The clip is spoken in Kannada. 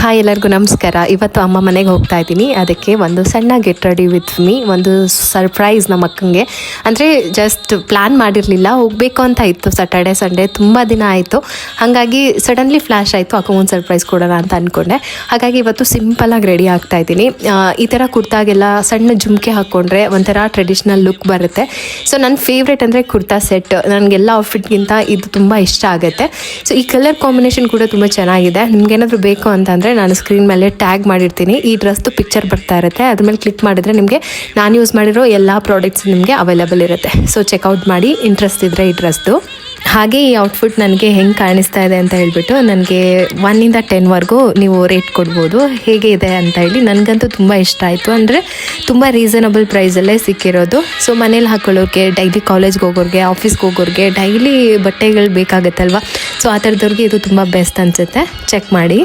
ಹಾಯ್ ಎಲ್ಲರಿಗೂ ನಮಸ್ಕಾರ. ಇವತ್ತು ಅಮ್ಮ ಮನೆಗೆ ಹೋಗ್ತಾ ಇದ್ದೀನಿ. ಅದಕ್ಕೆ ಒಂದು ಸಣ್ಣ ಗೆಟ್ ರೆಡಿ ವಿತ್ ಮೀ, ಒಂದು ಸರ್ಪ್ರೈಸ್ ನಮ್ಮ ಅಕ್ಕಂಗೆ. ಅಂದರೆ ಜಸ್ಟ್ ಪ್ಲ್ಯಾನ್ ಮಾಡಿರಲಿಲ್ಲ, ಹೋಗಬೇಕು ಅಂತ ಇತ್ತು. ಸ್ಯಾಟರ್ಡೆ ಸಂಡೇ ತುಂಬ ದಿನ ಆಯಿತು, ಹಾಗಾಗಿ ಸಡನ್ಲಿ ಫ್ಲ್ಯಾಶ್ ಆಯಿತು, ಅಕ್ಕಂಗೊಂದು ಸರ್ಪ್ರೈಸ್ ಕೊಡೋಣ ಅಂತ ಅಂದ್ಕೊಂಡೆ. ಹಾಗಾಗಿ ಇವತ್ತು ಸಿಂಪಲಾಗಿ ರೆಡಿ ಆಗ್ತಾ ಇದ್ದೀನಿ. ಈ ಥರ ಕುರ್ತಾಗೆಲ್ಲ ಸಣ್ಣ ಜುಮ್ಕೆ ಹಾಕ್ಕೊಂಡ್ರೆ ಒಂಥರ ಟ್ರೆಡಿಷ್ನಲ್ ಲುಕ್ ಬರುತ್ತೆ. ಸೊ ನನ್ನ ಫೇವ್ರೇಟ್ ಅಂದರೆ ಕುರ್ತಾ ಸೆಟ್. ನನಗೆಲ್ಲ ಔಟ್ಫಿಟ್ಗಿಂತ ಇದು ತುಂಬ ಇಷ್ಟ ಆಗುತ್ತೆ. ಸೊ ಈ ಕಲರ್ ಕಾಂಬಿನೇಷನ್ ಕೂಡ ತುಂಬ ಚೆನ್ನಾಗಿದೆ. ನಿಮ್ಗೇನಾದರೂ ಬೇಕು ಅಂತಂದರೆ ನಾನು ಸ್ಕ್ರೀನ್ ಮೇಲೆ ಟ್ಯಾಗ್ ಮಾಡಿರ್ತೀನಿ. ಈ ಡ್ರೆಸ್ದು ಪಿಕ್ಚರ್ ಬರ್ತಾ ಇರುತ್ತೆ, ಅದ್ರ ಮೇಲೆ ಕ್ಲಿಕ್ ಮಾಡಿದ್ರೆ ನಿಮಗೆ ನಾನು ಯೂಸ್ ಮಾಡಿರೋ ಎಲ್ಲ ಪ್ರಾಡಕ್ಟ್ಸ್ ನಿಮಗೆ ಅವೈಲೇಬಲ್ ಇರುತ್ತೆ. ಸೊ ಚೆಕ್ಔಟ್ ಮಾಡಿ, ಇಂಟ್ರೆಸ್ಟ್ ಇದ್ದರೆ ಈ ಡ್ರೆಸ್ದು. ಹಾಗೆ ಈ ಔಟ್ಫಿಟ್ ನನಗೆ ಹೆಂಗೆ ಕಾಣಿಸ್ತಾ ಇದೆ ಅಂತ ಹೇಳ್ಬಿಟ್ಟು ನನಗೆ 1 ಇಂದ 10ವರೆಗೂ ನೀವು ರೇಟ್ ಕೊಡ್ಬೋದು, ಹೇಗೆ ಇದೆ ಅಂತ ಹೇಳಿ. ನನಗಂತೂ ತುಂಬ ಇಷ್ಟ ಆಯಿತು. ಅಂದರೆ ತುಂಬ ರೀಸನಬಲ್ ಪ್ರೈಸಲ್ಲೇ ಸಿಕ್ಕಿರೋದು. ಸೊ ಮನೇಲಿ ಹಾಕೊಳ್ಳೋರಿಗೆ, ಡೈಲಿ ಕಾಲೇಜ್ಗೆ ಹೋಗೋರಿಗೆ, ಆಫೀಸ್ಗೆ ಹೋಗೋರಿಗೆ, ಡೈಲಿ ಬಟ್ಟೆಗಳು ಬೇಕಾಗುತ್ತಲ್ವ, ಸೊ ಆ ಥರದವ್ರಿಗೆ ಇದು ತುಂಬ ಬೆಸ್ಟ್ ಅನಿಸುತ್ತೆ. ಚೆಕ್ ಮಾಡಿ.